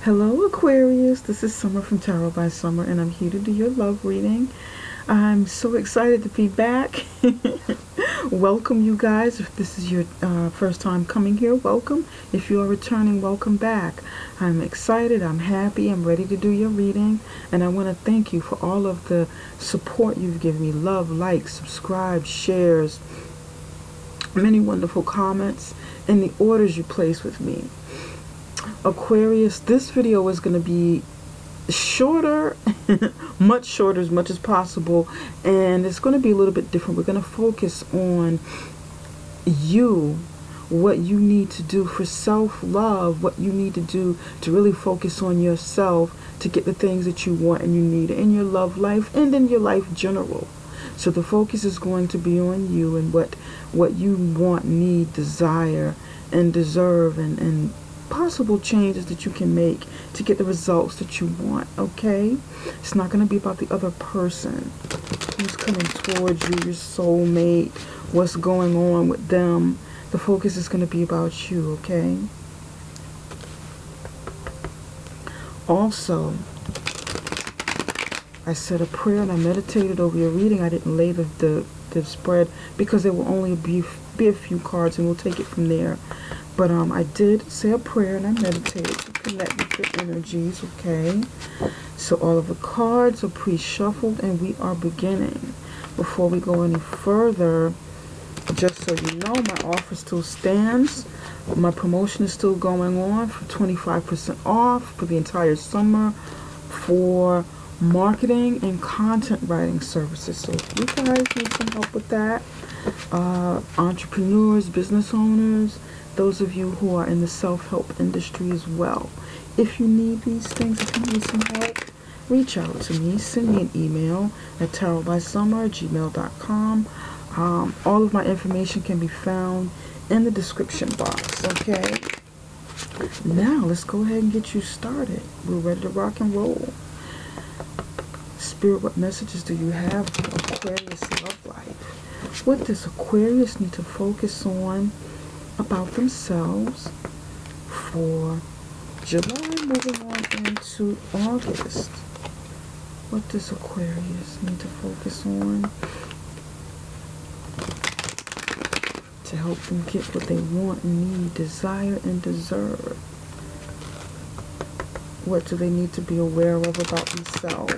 Hello Aquarius, this is Summer from Tarot by Summer, and I'm here to do your love reading. I'm so excited to be back. Welcome you guys. If this is your first time coming here, welcome. If you are returning, welcome back. I'm excited, I'm happy, I'm ready to do your reading, and I want to thank you for all of the support you've given me. Love, likes, subscribe, shares, many wonderful comments, and the orders you place with me. Aquarius, this video is going to be shorter, much shorter as much as possible, and it's going to be a little bit different. We're going to focus on you, what you need to do for self-love, what you need to do to really focus on yourself to get the things that you want and you need in your love life and in your life general. So the focus is going to be on you and what you want, need, desire, and deserve, and possible changes that you can make to get the results that you want. Okay, it's not going to be about the other person who's coming towards you, your soulmate, what's going on with them. The focus is going to be about you. Okay, also I said a prayer and I meditated over your reading. I didn't lay the spread because there will only be a few cards, and we'll take it from there. But I did say a prayer and I meditated to connect with the energies, okay? So all of the cards are pre-shuffled and we are beginning. Before we go any further, just so you know, my offer still stands. My promotion is still going on for 25% off for the entire summer for marketing and content writing services. So if you guys need some help with that, entrepreneurs, business owners, those of you who are in the self-help industry as well, if you need these things, if you need some help, reach out to me. Send me an email at tarotbysummer@gmail.com. All of my information can be found in the description box. Okay, now let's go ahead and get you started. We're ready to rock and roll. Spirit, what messages do you have for Aquarius love life? What does Aquarius need to focus on about themselves for July, moving on into August? What does Aquarius need to focus on to help them get what they want, need, desire, and deserve? What do they need to be aware of about themselves?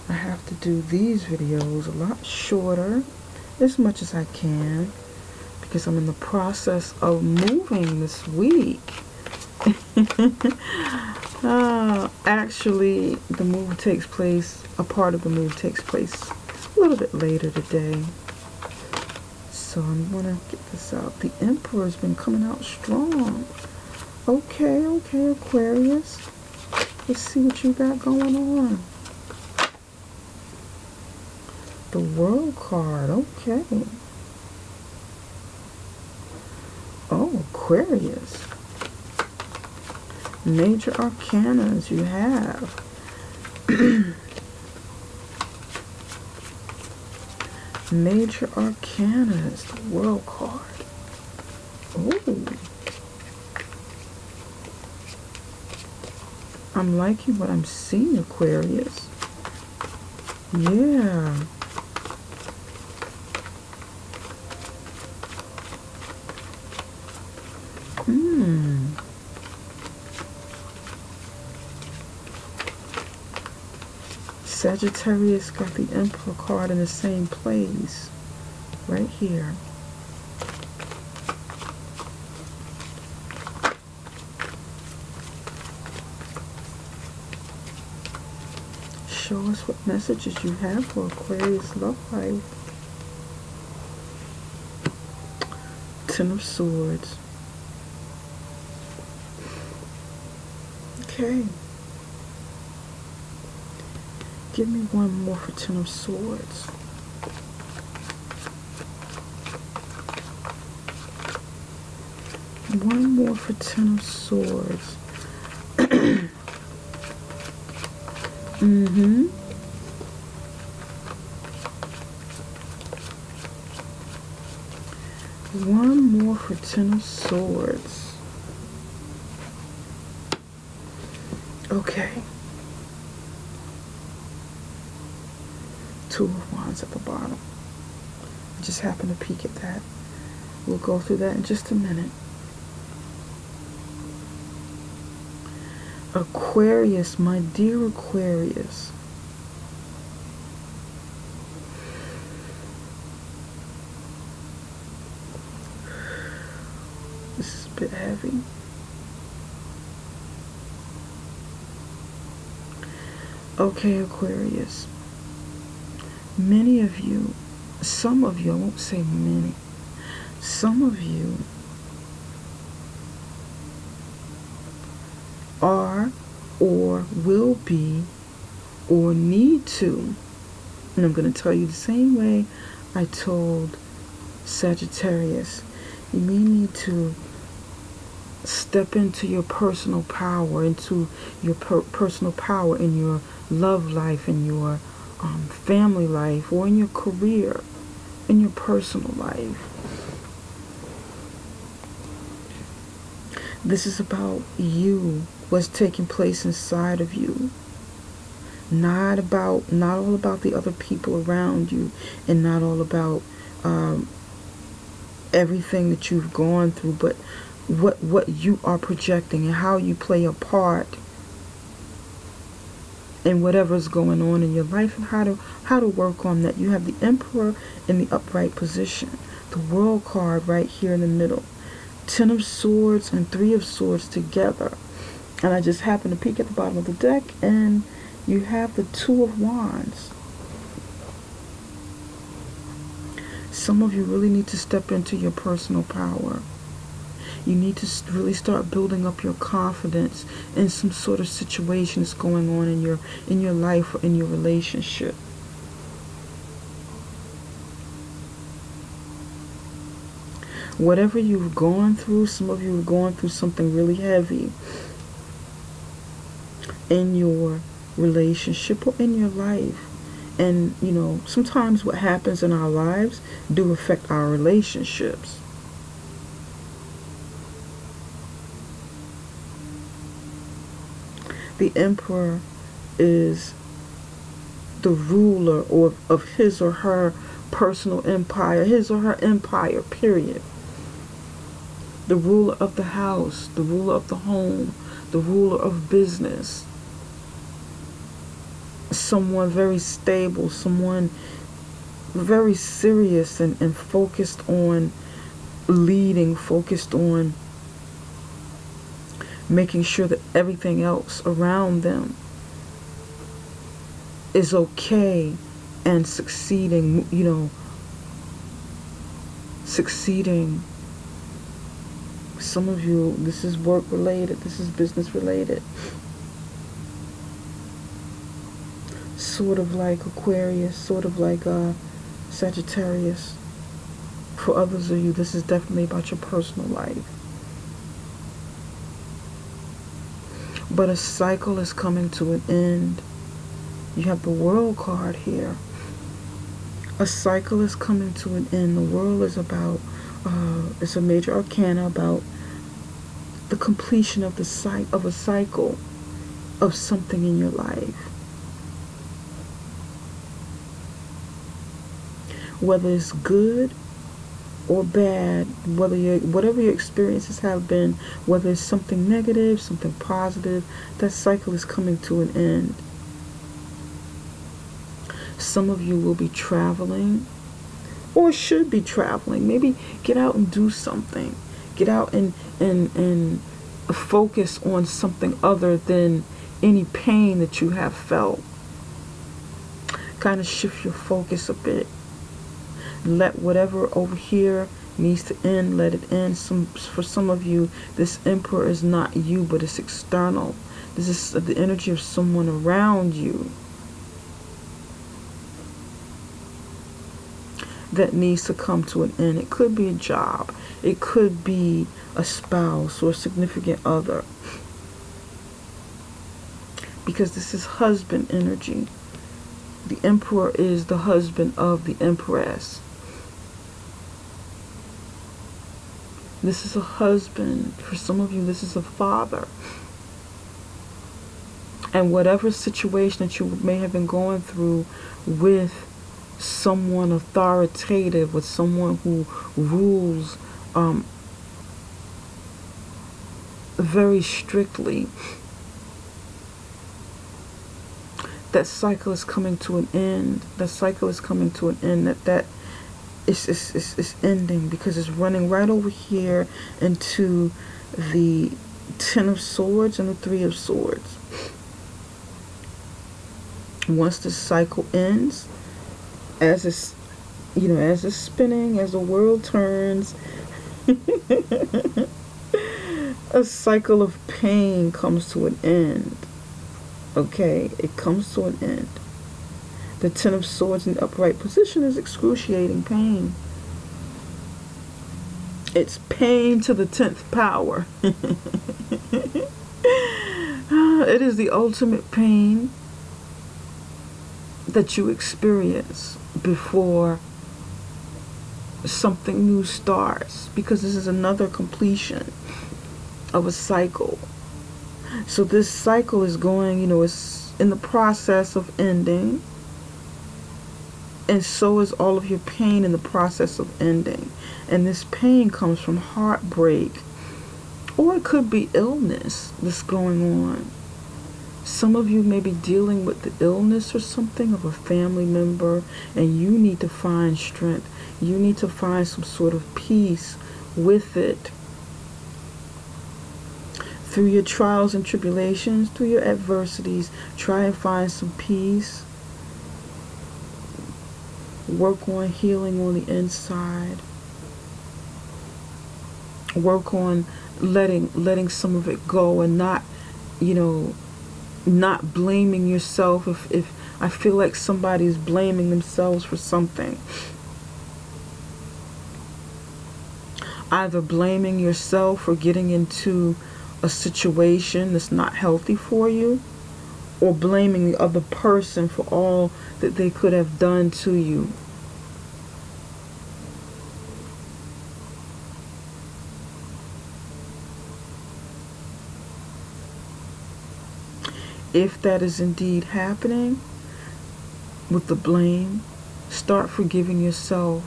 I have to do these videos a lot shorter, as much as I can, because I'm in the process of moving this week. Actually, the move takes place, a part of the move takes place a little bit later today. So I'm going to get this out. The Emperor's been coming out strong. Okay, Aquarius. Let's see what you got going on. The World card, okay. Oh, Aquarius. Major arcanas you have. Major arcanas, the World card. Oh. I'm liking what I'm seeing, Aquarius. Yeah. Sagittarius got the Emperor card in the same place, right here. Show us what messages you have for Aquarius love life. Ten of Swords. Okay. Give me one more for Ten of Swords. One more for Ten of Swords. Mm-hmm. One more for Ten of Swords. Okay. Two of Wands at the bottom. I just happened to peek at that. We'll go through that in just a minute. Aquarius, my dear Aquarius. This is a bit heavy. Okay, Aquarius. Many of you, some of you, I won't say many, some of you are or will be or need to, and I'm going to tell you the same way I told Sagittarius, you may need to step into your personal power, into your personal power in your love life, in your family life, or in your career, in your personal life. This is about you, what's taking place inside of you. Not all about the other people around you, and not all about everything that you've gone through, but what you are projecting and how you play a part in whatever's going on in your life, and how to work on that. You have the Emperor in the upright position, the World card right here in the middle, Ten of Swords and Three of Swords together, and I just happened to peek at the bottom of the deck, and you have the Two of Wands. Some of you really need to step into your personal power. You need to really start building up your confidence in some sort of situation that's going on in your life or in your relationship. Whatever you've gone through, some of you have gone through something really heavy in your relationship or in your life. And, you know, sometimes what happens in our lives do affect our relationships. The Emperor is the ruler of his or her personal empire, his or her empire, period. The ruler of the house, the ruler of the home, the ruler of business. Someone very stable, someone very serious and focused on leading, focused on making sure that everything else around them is okay and succeeding, you know, succeeding. Some of you, this is work related, this is business related. Sort of like Aquarius, sort of like Sagittarius. For others of you, this is definitely about your personal life. But a cycle is coming to an end. You have the World card here. A cycle is coming to an end. The World is about, it's a major arcana about the completion of a cycle of something in your life. Whether it's good or bad, whatever your experiences have been, whether it's something negative, something positive, that cycle is coming to an end. Some of you will be traveling, or should be traveling. Maybe get out and do something. Get out and focus on something other than any pain that you have felt. Kind of shift your focus a bit. Let whatever over here needs to end, let it end. For some of you, this Emperor is not you, but it's external. This is the energy of someone around you that needs to come to an end. It could be a job. It could be a spouse or a significant other. because this is husband energy. The Emperor is the husband of the Empress. This is a husband. For some of you, this is a father. And whatever situation that you may have been going through with someone authoritative, with someone who rules very strictly, that cycle is coming to an end. That cycle is coming to an end. That is ending, because it's running right over here into the Ten of Swords and the Three of Swords. Once this cycle ends, as it's, you know, as it's spinning, as the world turns, a cycle of pain comes to an end. Okay, it comes to an end. The Ten of Swords in the upright position is excruciating pain. It's pain to the 10th power. It is the ultimate pain that you experience before something new starts, because this is another completion of a cycle. So this cycle is going, you know, it's in the process of ending, and so is all of your pain in the process of ending. And this pain comes from heartbreak, or it could be illness that's going on. Some of you may be dealing with the illness or something of a family member, and you need to find strength. You need to find some sort of peace with it. Through your trials and tribulations, through your adversities, try and find some peace. Work on healing on the inside. Work on letting some of it go, and not, you know, not blaming yourself if I feel like somebody's blaming themselves for something. Either blaming yourself for getting into a situation that's not healthy for you, or blaming the other person for all that they could have done to you. If that is indeed happening with the blame, start forgiving yourself.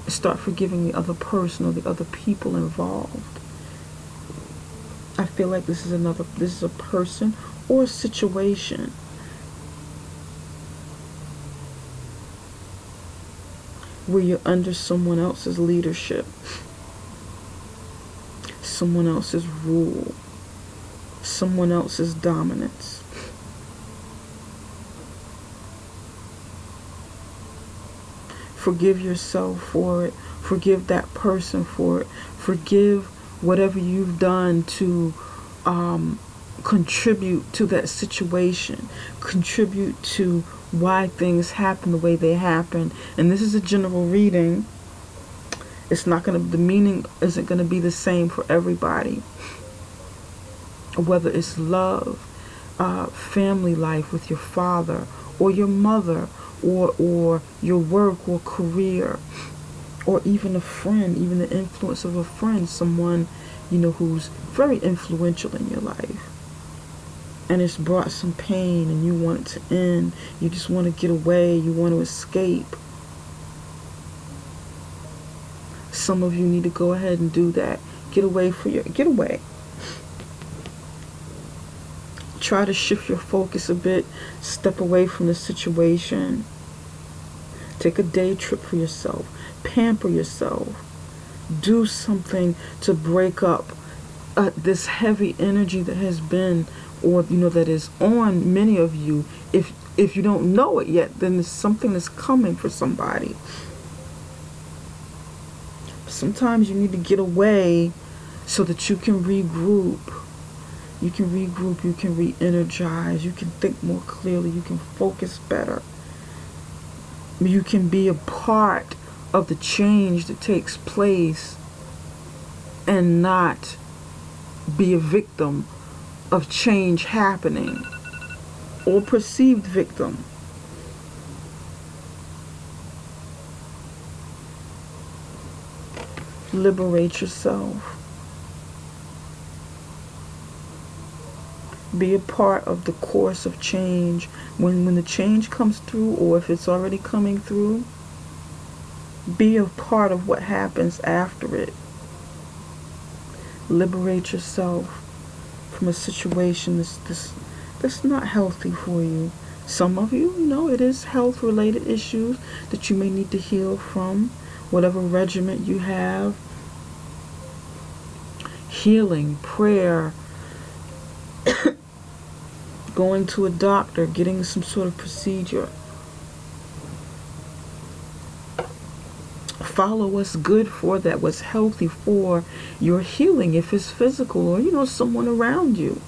Start forgiving the other person or the other people involved. I feel like this is a person or a situation where you're under someone else's leadership, someone else's rule, someone else's dominance. Forgive yourself for it. Forgive that person for it. Forgive whatever you've done to contribute to that situation, contribute to why things happen the way they happen. And this is a general reading. It's not going to, the meaning isn't going to be the same for everybody. Whether it's love, family life with your father or your mother, or your work or career, or even a friend, even the influence of a friend, someone, you know, who's very influential in your life, and it's brought some pain and you want it to end. You just want to get away. You want to escape. Some of you need to go ahead and do that. Get away. Try to shift your focus a bit. Step away from the situation. Take a day trip for yourself. Pamper yourself. Do something to break up this heavy energy that has been, or you know, that is on many of you. If you don't know it yet, then there's something that's coming for somebody. Sometimes you need to get away so that you can regroup. You can regroup, you can re-energize, you can think more clearly, you can focus better. You can be a part of the change that takes place and not be a victim of change happening. or perceived victim. Liberate yourself. Be a part of the course of change. When the change comes through, or if it's already coming through, be a part of what happens after it. Liberate yourself from a situation that's not healthy for you. Some of you, it is health-related issues that you may need to heal from. Whatever regimen you have. Healing, prayer, going to a doctor, getting some sort of procedure. Follow what's good for that, what's healthy for your healing, if it's physical or, someone around you.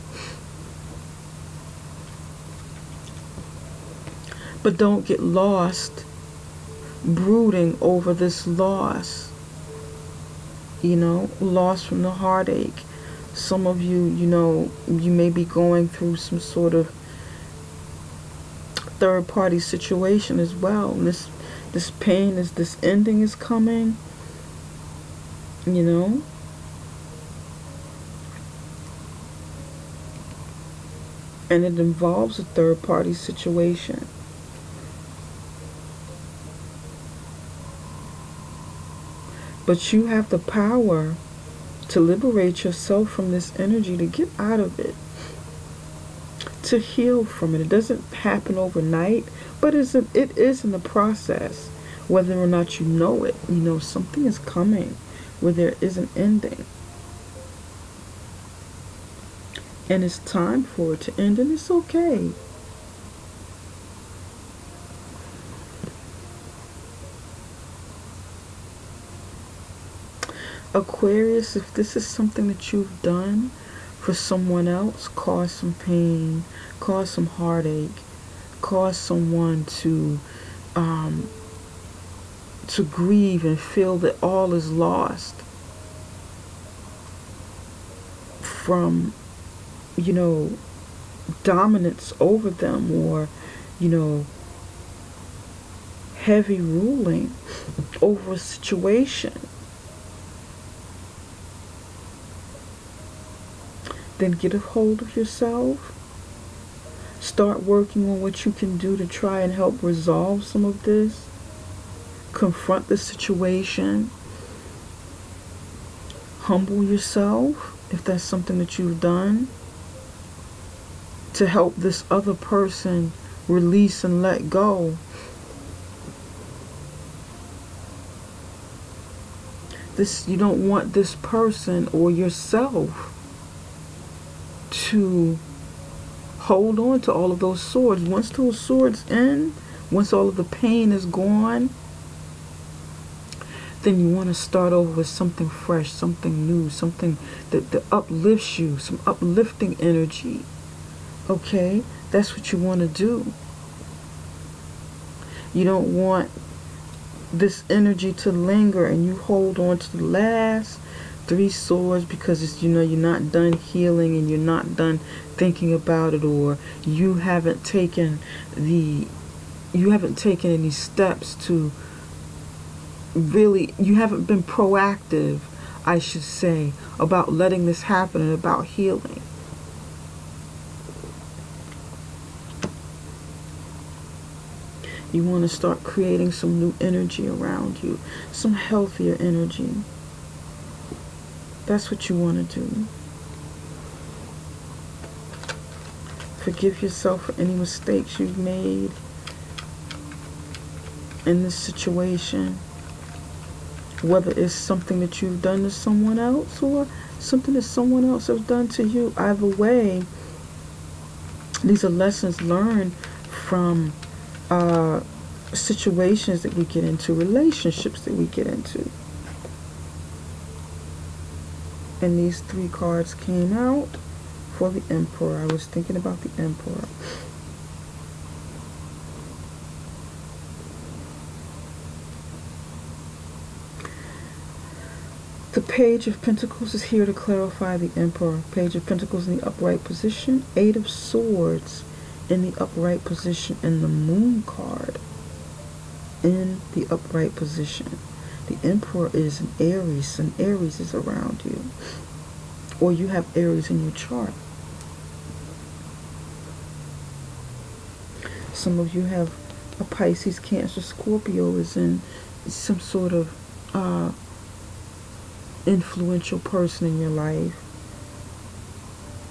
But don't get lost brooding over this loss. Loss from the heartache. Some of you, you may be going through some sort of third-party situation as well. And this pain, this ending is coming, And it involves a third-party situation. But you have the power to liberate yourself from this energy, to get out of it, to heal from it. It doesn't happen overnight, but it is in the process, whether or not you know it. Something is coming where there is an ending. And it's time for it to end, and it's okay. Aquarius, if this is something that you've done for someone else, cause some pain, cause some heartache, cause someone to grieve and feel that all is lost from, dominance over them, or, heavy ruling over a situation. Then get a hold of yourself. Start working on what you can do to try and help resolve some of this. Confront the situation. Humble yourself, if that's something that you've done, to help this other person release and let go. You don't want this person or yourself to hold on to all of those swords. Once those swords end, once all of the pain is gone, then you want to start over with something fresh, something new, something that uplifts you, some uplifting energy. Okay? That's what you want to do. You don't want this energy to linger and you hold on to the last 3 swords because it's, you're not done healing and you're not done thinking about it, or you haven't taken any steps to really, you haven't been proactive, I should say, about letting this happen and about healing. You want to start creating some new energy around you, some healthier energy. That's what you want to do. Forgive yourself for any mistakes you've made in this situation. Whether it's something that you've done to someone else or something that someone else has done to you. Either way, these are lessons learned from situations that we get into, relationships that we get into. And these 3 cards came out for the Emperor. I was thinking about the Emperor. The Page of Pentacles is here to clarify the Emperor. Page of Pentacles in the upright position. 8 of Swords in the upright position, in the moon card, in the upright position. The Emperor is an Aries, and Aries is around you. Or you have Aries in your chart. Some of you have a Pisces, Cancer, Scorpio is in some sort of influential person in your life.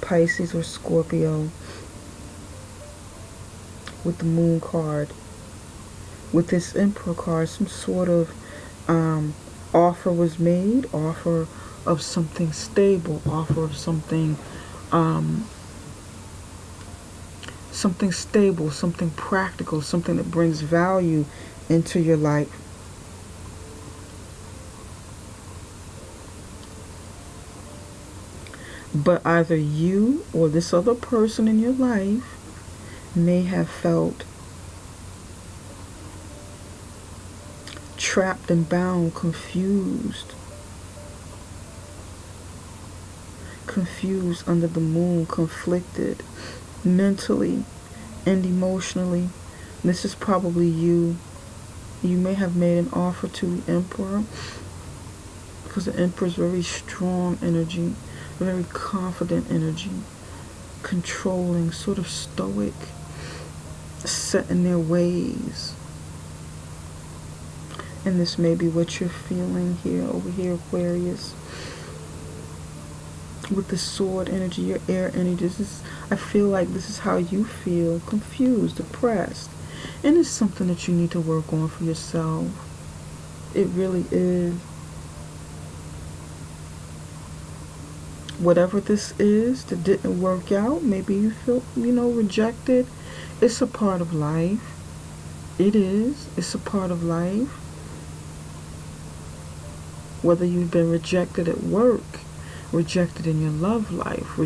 Pisces or Scorpio with the moon card. With this Emperor card, some sort of offer was made, offer of something stable, offer of something something stable, something practical, something that brings value into your life. But either you or this other person in your life may have felt trapped and bound, confused under the moon, conflicted mentally and emotionally. This is probably you. You may have made an offer to the Emperor, because the Emperor is very strong energy, very confident energy, controlling, sort of stoic, set in their ways. And this may be what you're feeling here, over here, Aquarius. With the sword energy, your air energy, I feel like this is how you feel, confused, depressed. And it's something that you need to work on for yourself. It really is. Whatever this is that didn't work out, maybe you feel, rejected. It's a part of life. It is. It's a part of life. Whether you've been rejected at work, rejected in your love life,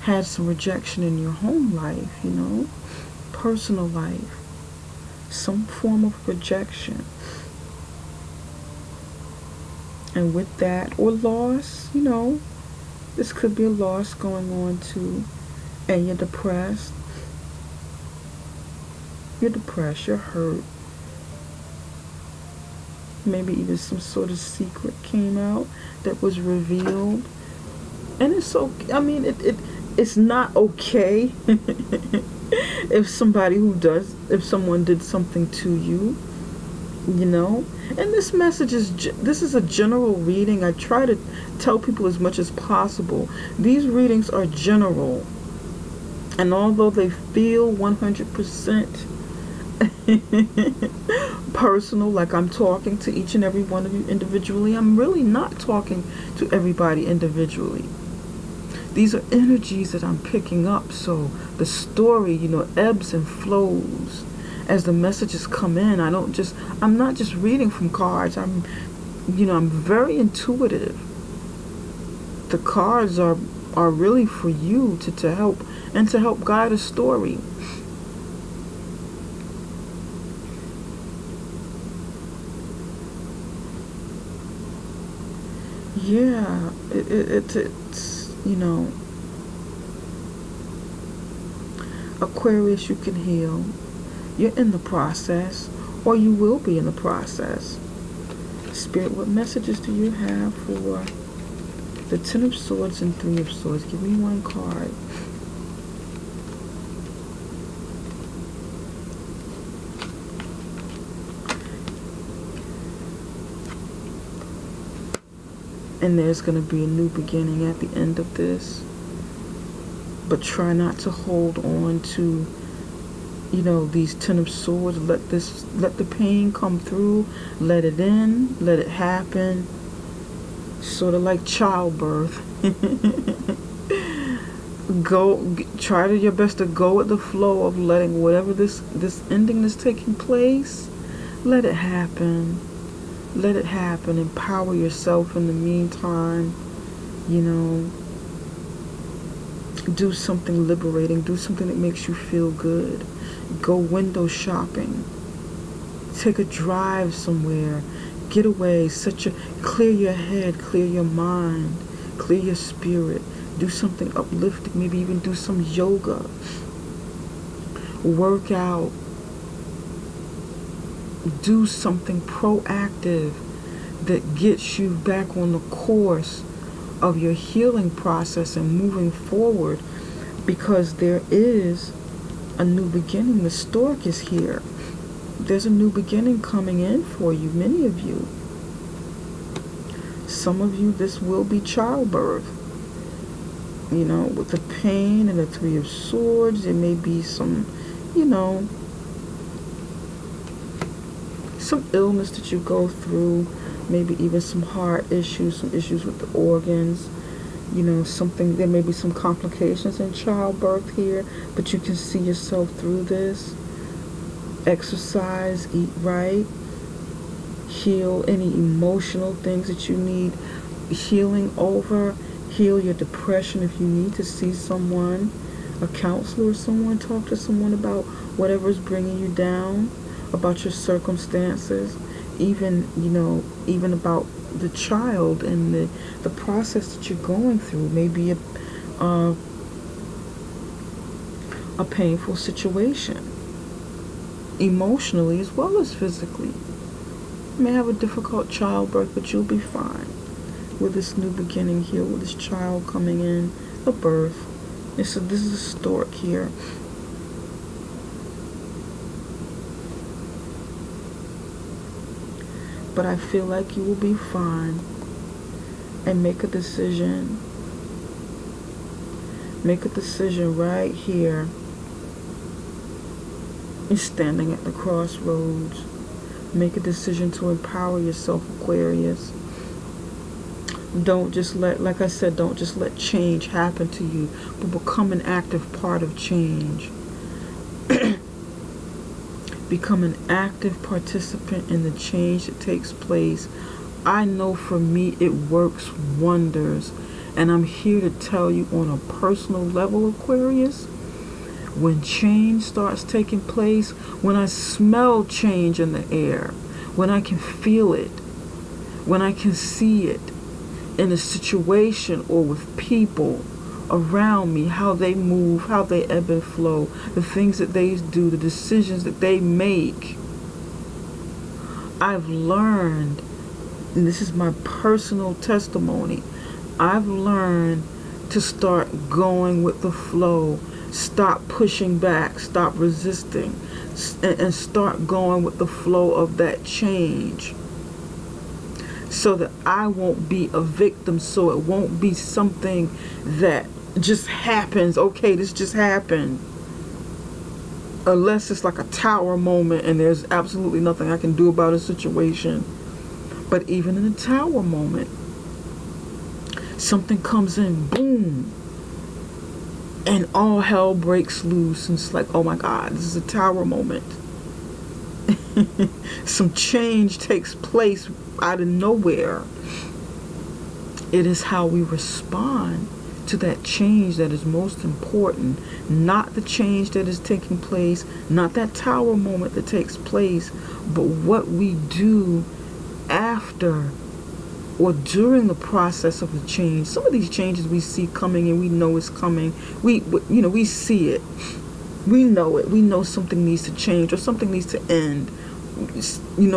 had some rejection in your home life, personal life, some form of rejection. And with that, or loss, this could be a loss going on too, and you're depressed. You're depressed, you're hurt. Maybe even some sort of secret came out that was revealed. And it's okay. I mean, it's not okay if someone did something to you, And this message this is a general reading. I try to tell people as much as possible. These readings are general. And although they feel 100% personal, like I'm talking to each and every one of you individually, I'm really not talking to everybody individually. These are energies that I'm picking up, so the story, ebbs and flows as the messages come in. I'm not just reading from cards. I'm very intuitive. The cards are really for you to help guide a story. Yeah, it's Aquarius, you can heal. You're in the process, or you will be in the process. Spirit, what messages do you have for the Ten of Swords and Three of Swords? Give me one card. And there's going to be a new beginning at the end of this. But try not to hold on to, these Ten of Swords. Let the pain come through. Let it in. Let it happen. Sort of like childbirth. Try your best to go with the flow of letting whatever this ending is taking place. Let it happen. Let it happen. Empower yourself in the meantime. Do something liberating. Do something that makes you feel good. Go window shopping. Take a drive somewhere. Get away. Clear your head. Clear your mind. Clear your spirit. Do something uplifting. Maybe even do some yoga. work out, do something proactive that gets you back on the course of your healing process and moving forward, because there is a new beginning. The stork is here. There's a new beginning coming in for you, many of you. Some of you, this will be childbirth. You know, with the pain and the Three of Swords, there may be some, you know, some illness that you go through, maybe even some heart issues, some issues with the organs, you know, something, there may be some complications in childbirth here, but you can see yourself through this. Exercise, eat right, heal any emotional things that you need healing over, heal your depression if you need to see someone, a counselor or someone, talk to someone about whatever's bringing you down, about your circumstances, even, you know, even about the child and the process that you're going through. Maybe a painful situation, emotionally as well as physically. You may have a difficult childbirth, but you'll be fine with this new beginning here, with this child coming in, a birth. And so this is a stork here. But I feel like you will be fine, and make a decision. Make a decision right here. You're standing at the crossroads. Make a decision to empower yourself, Aquarius. Don't just let, like I said, don't just let change happen to you, but become an active part of change. Become an active participant in the change that takes place. I know for me it works wonders. And I'm here to tell you on a personal level, Aquarius, when change starts taking place, when I smell change in the air, when I can feel it, when I can see it in a situation or with people around me, how they move, how they ebb and flow, the things that they do, the decisions that they make. I've learned, and this is my personal testimony, I've learned to start going with the flow, stop pushing back, stop resisting, and start going with the flow of that change, so that I won't be a victim, so it won't be something that just happens. Okay, this just happened. Unless it's like a tower moment and there's absolutely nothing I can do about a situation. But even in a tower moment, something comes in, boom, and all hell breaks loose, and it's like, oh my God, this is a tower moment. Some change takes place out of nowhere. It is how we respond to that change that is most important, not the change that is taking place, not that tower moment that takes place, but what we do after or during the process of the change. Some of these changes we see coming and we know it's coming. We see it. We know it. We know something needs to change or something needs to end,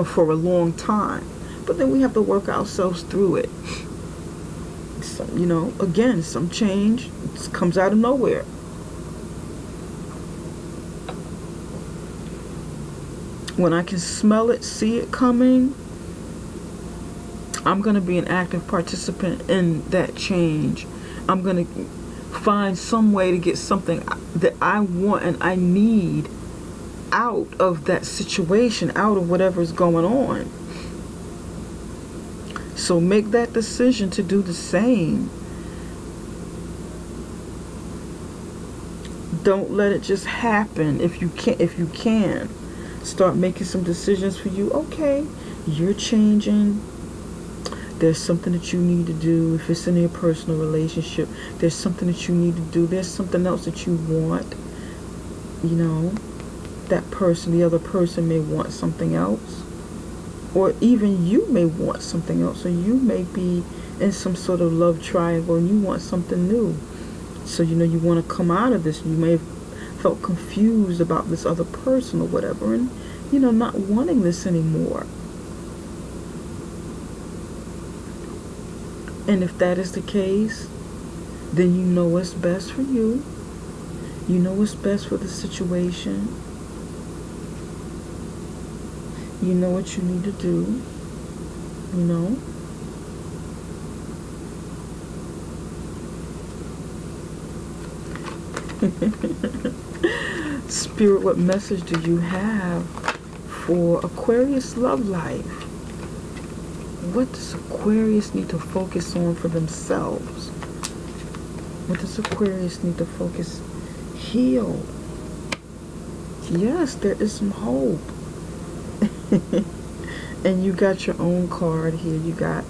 for a long time. But then we have to work ourselves through it. So, again, some change comes out of nowhere. When I can smell it, see it coming, I'm going to be an active participant in that change. I'm going to find some way to get something that I want and I need out of that situation, out of whatever's going on. So make that decision to do the same. Don't let it just happen. If you can, start making some decisions for you. Okay, you're changing. There's something that you need to do. If it's in your personal relationship, there's something that you need to do. There's something else that you want. That person, the other person may want something else. Or even you may want something else. Or you may be in some sort of love triangle and you want something new. So, you want to come out of this. You may have felt confused about this other person or whatever, and not wanting this anymore. And if that is the case, then you know what's best for you. You know what's best for the situation. You know what you need to do. Spirit, what message do you have for Aquarius love life? What does Aquarius need to focus on for themselves? What does Aquarius need to focus? Heal. Yes, there is some hope. And you got your own card here. You got,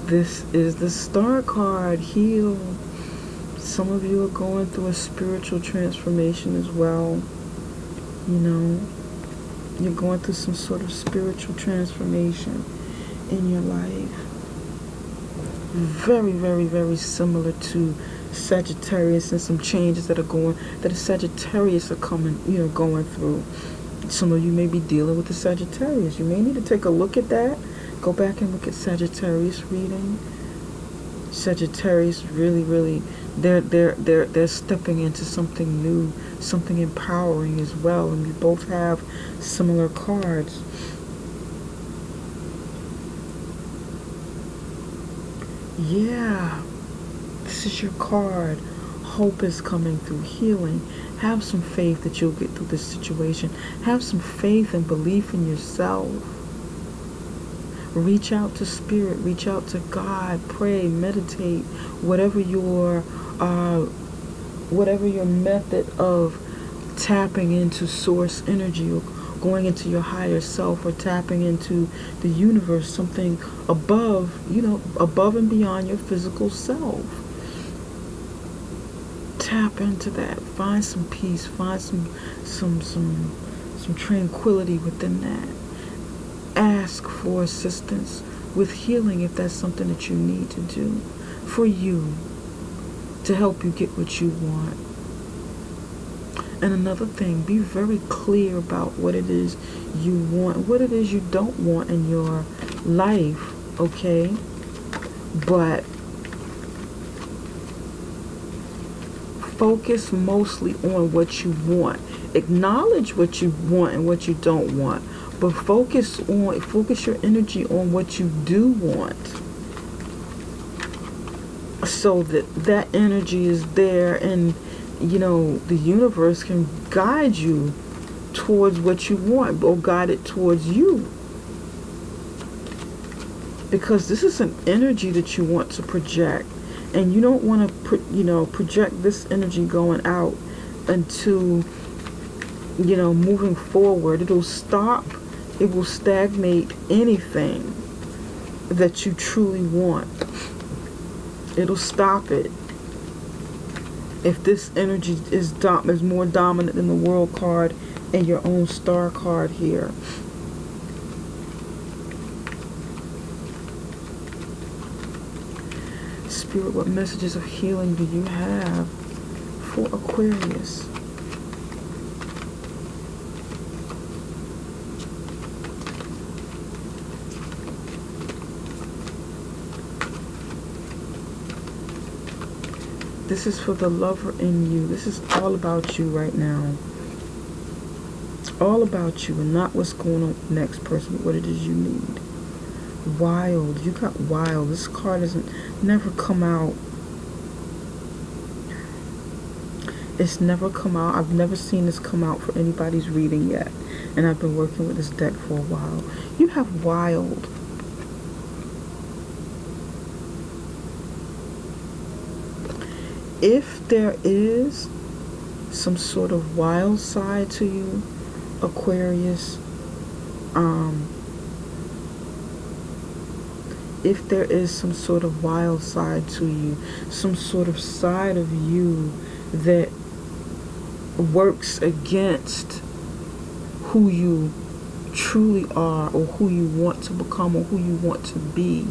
this is the Star card, heal. Some of you are going through a spiritual transformation as well. You're going through some sort of spiritual transformation in your life. Very, very, very similar to Sagittarius, and some changes that a Sagittarius are going through. Some of you may be dealing with the Sagittarius. You may need to take a look at that. Go back and look at Sagittarius reading. Sagittarius really, they're stepping into something new, something empowering as well. And you both have similar cards. Yeah, this is your card. Hope is coming through, healing. Have some faith that you'll get through this situation. Have some faith and belief in yourself. Reach out to Spirit. Reach out to God. Pray, meditate. Whatever your method of tapping into source energy, or going into your higher self, or tapping into the universe, something above, above and beyond your physical self. Tap into that. Find some peace. Find some tranquility within that. Ask for assistance with healing if that's something that you need to do for you, to help you get what you want. And another thing, be very clear about what it is you want, what it is you don't want in your life, okay? But focus mostly on what you want. Acknowledge what you want and what you don't want, but focus your energy on what you do want, so that energy is there, and the universe can guide you towards what you want, or guide it towards you, because this is an energy that you want to project. And you don't want to, project this energy going out into, moving forward. It'll stop, it will stagnate anything that you truly want. It'll stop it. If this energy is more dominant than the World card and your own Star card here. Spirit, what messages of healing do you have for Aquarius? This is for the lover in you. This is all about you right now. It's all about you and not what's going on with the next person, but what it is you need. Wild. You got wild. This card never come out. It's never come out. I've never seen this come out for anybody's reading yet. And I've been working with this deck for a while. You have wild. If there is some sort of wild side to you, Aquarius, if there is some sort of wild side to you, some sort of side of you that works against who you truly are, or who you want to become, or who you want to be,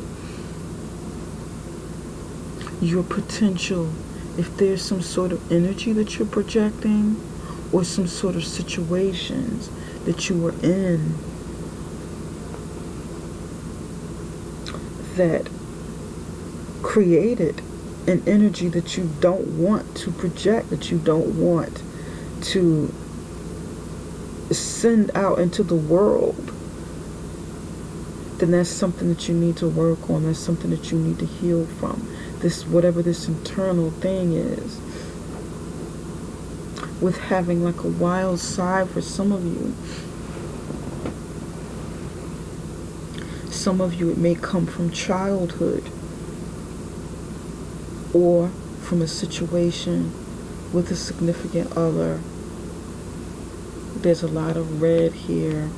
your potential, if there's some sort of energy that you're projecting, or some sort of situations that you were in that created an energy that you don't want to project, that you don't want to send out into the world, then that's something that you need to work on. That's something that you need to heal from. This, whatever this internal thing is. With having like a wild side for some of you. Some of you, it may come from childhood or from a situation with a significant other. There's a lot of red here.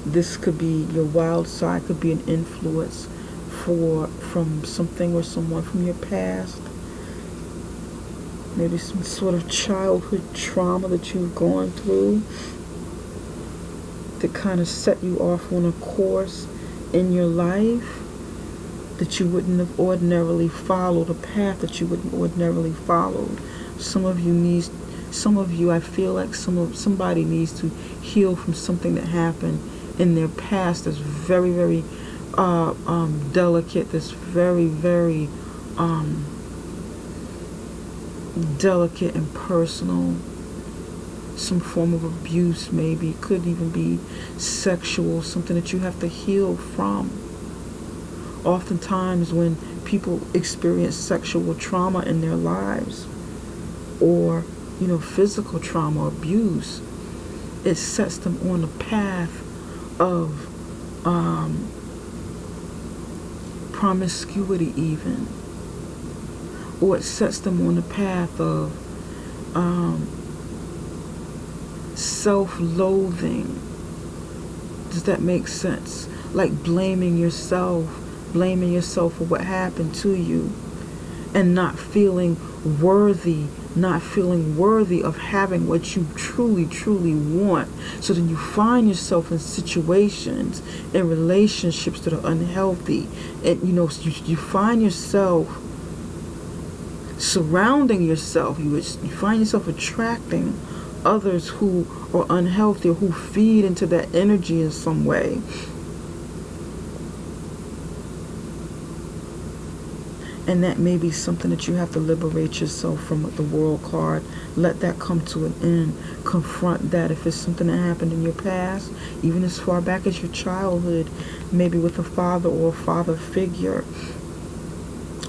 This could be your wild side, could be an influence from something or someone from your past. Maybe some sort of childhood trauma that you've gone through that kind of set you off on a course in your life that you wouldn't have ordinarily followed, a path that you wouldn't ordinarily follow. Some of you, I feel like somebody needs to heal from something that happened in their past that's very, very delicate, that's very, very delicate and personal. Some form of abuse, maybe. It could even be sexual, something that you have to heal from. Oftentimes when people experience sexual trauma in their lives, or physical trauma, abuse, it sets them on a path of promiscuity even, or it sets them on a path of self-loathing. Does that make sense? Like blaming yourself for what happened to you, and not feeling worthy of having what you truly, truly want. So then you find yourself in situations, in relationships that are unhealthy, and you find yourself surrounding yourself, you find yourself attracting others who are unhealthy, or who feed into that energy in some way. And that may be something that you have to liberate yourself from with the World card. Let that come to an end. Confront that. If it's something that happened in your past, even as far back as your childhood, maybe with a father or a father figure,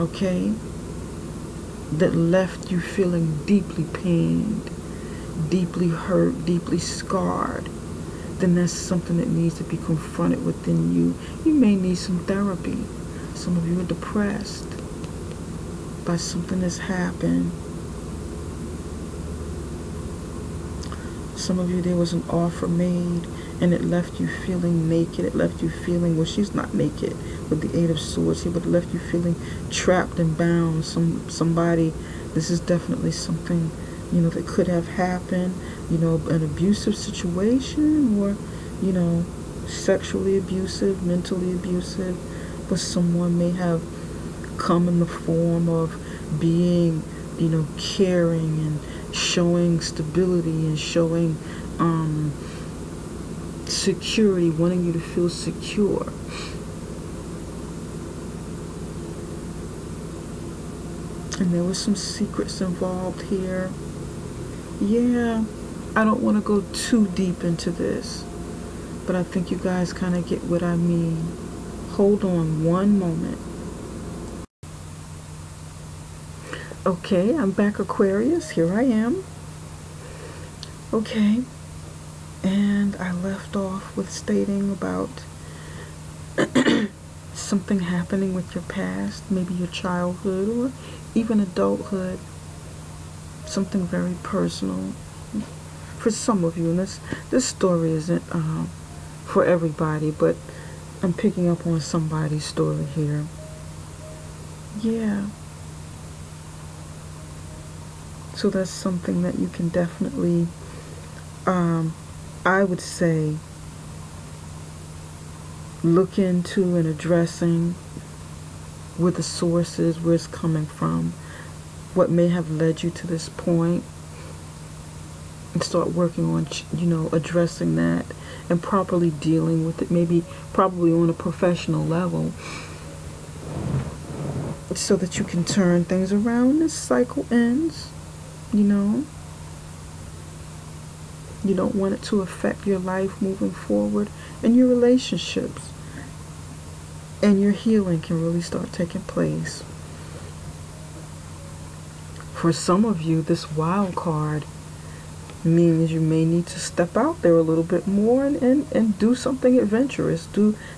okay, that left you feeling deeply pained, deeply hurt, deeply scarred, then that's something that needs to be confronted within you. You may need some therapy. Some of you are depressed by something that's happened. Some of you, there was an offer made and it left you feeling naked. It left you feeling, well, she's not naked with the Eight of Swords here, but it left you feeling trapped and bound. Somebody, this is definitely something, that could have happened, an abusive situation, or, sexually abusive, mentally abusive, but someone may have come in the form of being, caring and showing stability and showing security, wanting you to feel secure. And there was some secrets involved here. Yeah, I don't want to go too deep into this, but I think you guys kind of get what I mean. Hold on one moment. Okay, I'm back, Aquarius. Here I am. Okay, and I left off with stating about something happening with your past, maybe your childhood or even adulthood. Something very personal for some of you. And this story isn't for everybody, but I'm picking up on somebody's story here. Yeah. So that's something that you can definitely, I would say, look into and addressing where the source is, where it's coming from, what may have led you to this point, and start working on, you know, addressing that and properly dealing with it, maybe probably on a professional level, so that you can turn things around. This cycle ends, you know. You don't want it to affect your life moving forward, and your relationships, and your healing can really start taking place. For some of you, this wild card means you may need to step out there a little bit more and do something adventurous.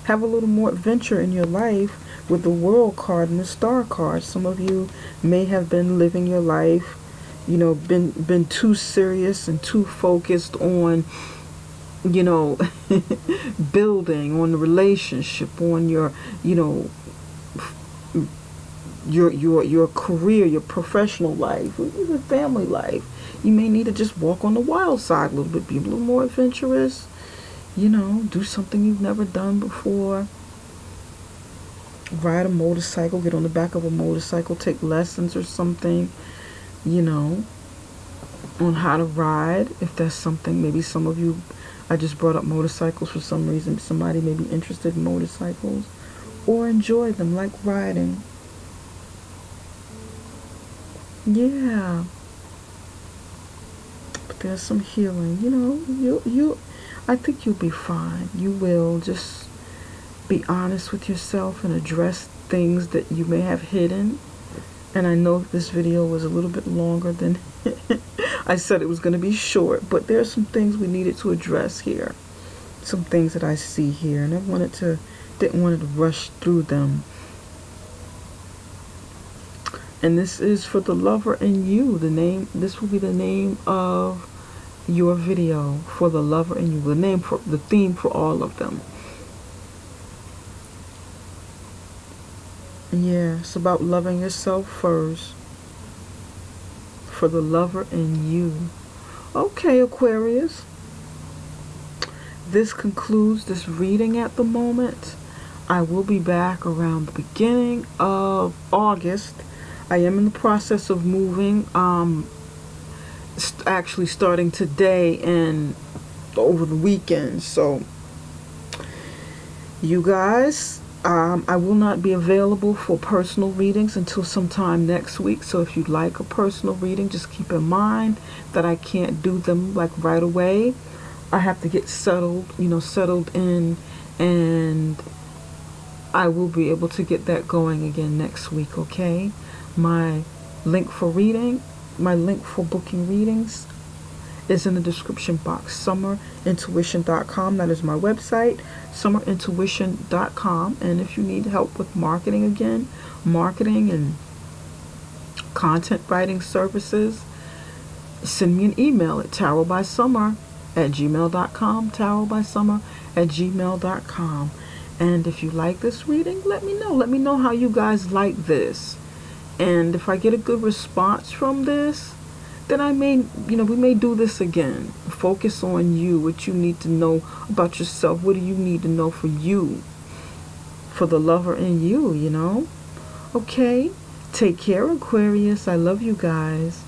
Have a little more adventure in your life with the World card and the Star card. Some of you may have been living your life, you know, been too serious and too focused on, you know, building, on the relationship, on your, you know, your career, your professional life, your family life. You may need to just walk on the wild side a little bit, be a little more adventurous, you know, do something you've never done before. Ride a motorcycle, get on the back of a motorcycle, take lessons or something, you know, on how to ride. If that's something, maybe some of you, I just brought up motorcycles for some reason. Somebody may be interested in motorcycles or enjoy them, like riding. Yeah. But there's some healing, you know. I think you'll be fine. You will. Just be honest with yourself and address things that you may have hidden. And I know this video was a little bit longer than I said it was going to be short, but there are some things we needed to address here. Some things that I see here, and I didn't want to rush through them. And this is for the lover in you. This will be the name of your video, for the lover in you. The theme for all of them. Yeah, it's about loving yourself first. For the lover in you. Okay, Aquarius. This concludes this reading at the moment. I will be back around the beginning of August. I am in the process of moving. Actually starting today and over the weekend. So, you guys, I will not be available for personal readings until sometime next week. So if you'd like a personal reading, just keep in mind that I can't do them like right away. I have to get settled in, and I will be able to get that going again next week, okay? My link for booking readings is in the description box. summerintuition.com. That is my website, summerintuition.com. And if you need help with marketing and content writing services, send me an email at tarotbysummer@gmail.com, tarotbysummer@gmail.com. And if you like this reading, let me know. Let me know how you guys like this. And if I get a good response from this, then we may do this again. Focus on you, what you need to know about yourself. What do you need to know for you? For the lover in you, you know? Okay. Take care, Aquarius. I love you guys.